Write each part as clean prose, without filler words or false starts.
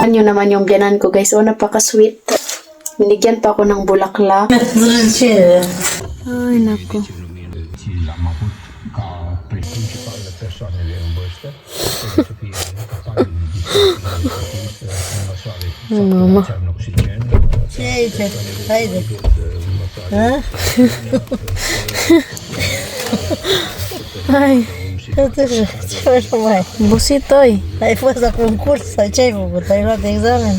Tingnan nyo naman yung biyanan ko guys. Oh, napaka-sweet. Binigyan pa ako ng bulaklak. Ay, nako. Mama. Ay. Busitoy. Ai fost la concurs, sau ce ai făcut? Ai luat examen?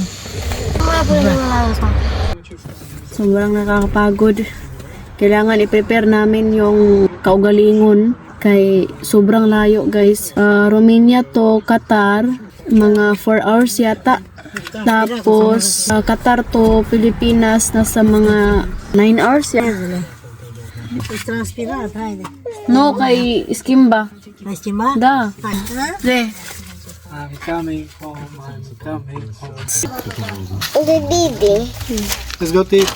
Sobrang nakakapagod. Kailangan i-prepare namin yung kaugalingon kay sobrang layo guys. Romania to Qatar, mga 4 hours yata. Tapos Qatar to Pilipinas nasa mga 9 hours yata. Ești transpirat, haide. No, kay Skimba. Ai schimbat? Da. De. I'm coming home, I'm coming home. The baby. Let's go, Tip.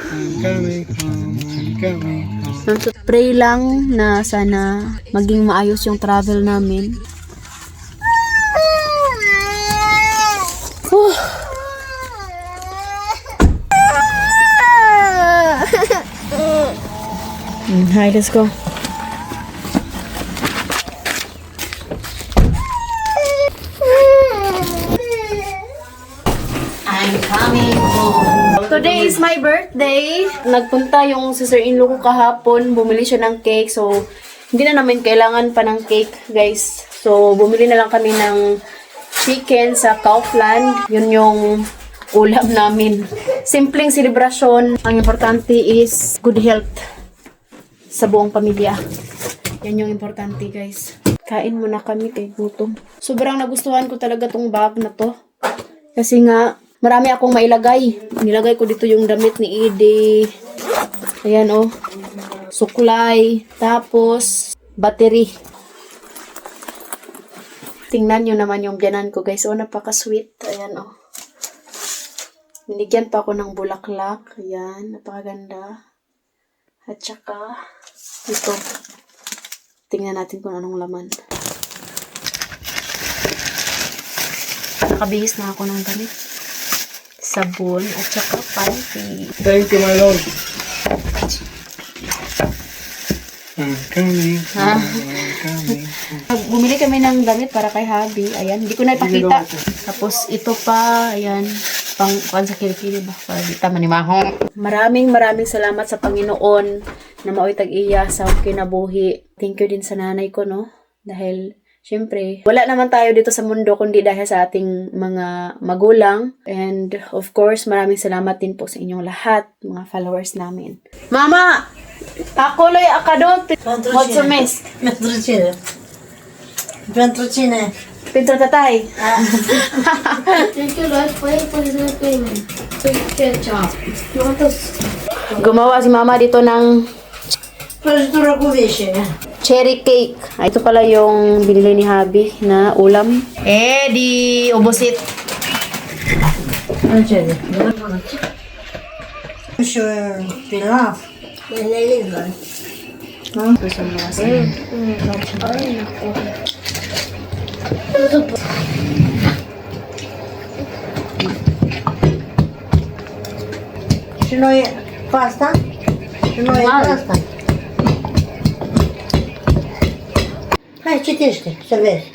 I'm coming home, I'm coming home. Pray lang na sana maging maayos yung travel namin. Hi, let's go. I'm coming home. Today is my birthday. Nagpunta yung sister-in-law ko kahapon. Bumili siya ng cake. So, hindi na namin kailangan pa ng cake, guys. So, bumili na lang kami ng chicken sa Kaufland. Yun yung ulam namin. Simpleng selebrasyon. Ang importante is good health sa buong pamilya. Yan yung importante, guys. Kain muna kami kay gutom. Sobrang nagustuhan ko talaga tong bag na to. Kasi nga, marami akong mailagay. Nilagay ko dito yung damit ni Edie. Ayan, oh. Suklay. Tapos, battery. Tingnan nyo naman yung biyanan ko, guys. Oh, napaka-sweet. Ayan, oh. Binigyan pa ako ng bulaklak. Ayan, napakaganda. At saka, ito. Tingnan natin kung anong laman. Nakabihis na ako ng damit. Sabon at saka panty. Thank you, my lord. I'm coming home, I'm coming home. Bumili kami ng damit para kay Habi. Ayan, hindi ko na ipakita. Tapos ito pa, ayan, pang sa kilikili ba? Para di tama ni Maho. Maraming salamat sa Panginoon na maoy tag-iya sa kinabuhi. Thank you din sa nanay ko, no? Dahil syempre, wala naman tayo dito sa mundo kundi dahil sa ating mga magulang. And of course, maraming salamat din po sa inyong lahat, mga followers namin. Mama! Ako loy akado. Mulțumesc. Pentru cine? Pentru cine? Pentru tatay. Gumawa si mama dito ng Prăjitură cu vișine. cherry cake. Ito pala yung binili ni Habi na ulam. Di obosit. În ce? Și pilaf. Leliză. Și noi pasta? Și noi asta. Hai, citește, să vezi.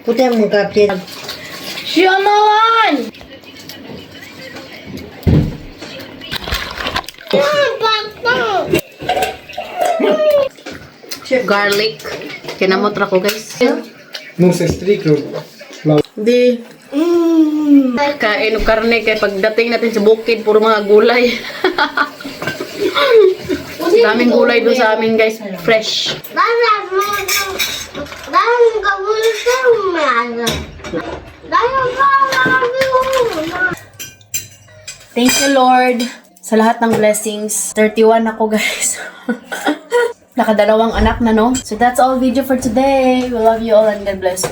Putem mânca piele. Și amalan! Garlic. Kinamot ra ko, guys. Nu se strică. Di. Kain o karne kay pagdating natin sa bukid, puro mga gulay. Daming gulay doon sa amin, guys. Fresh. Thank you, Lord, sa lahat ng blessings. 31 ako, guys. Nakadalawang anak na, no? So that's all video for today. We love you all and God bless.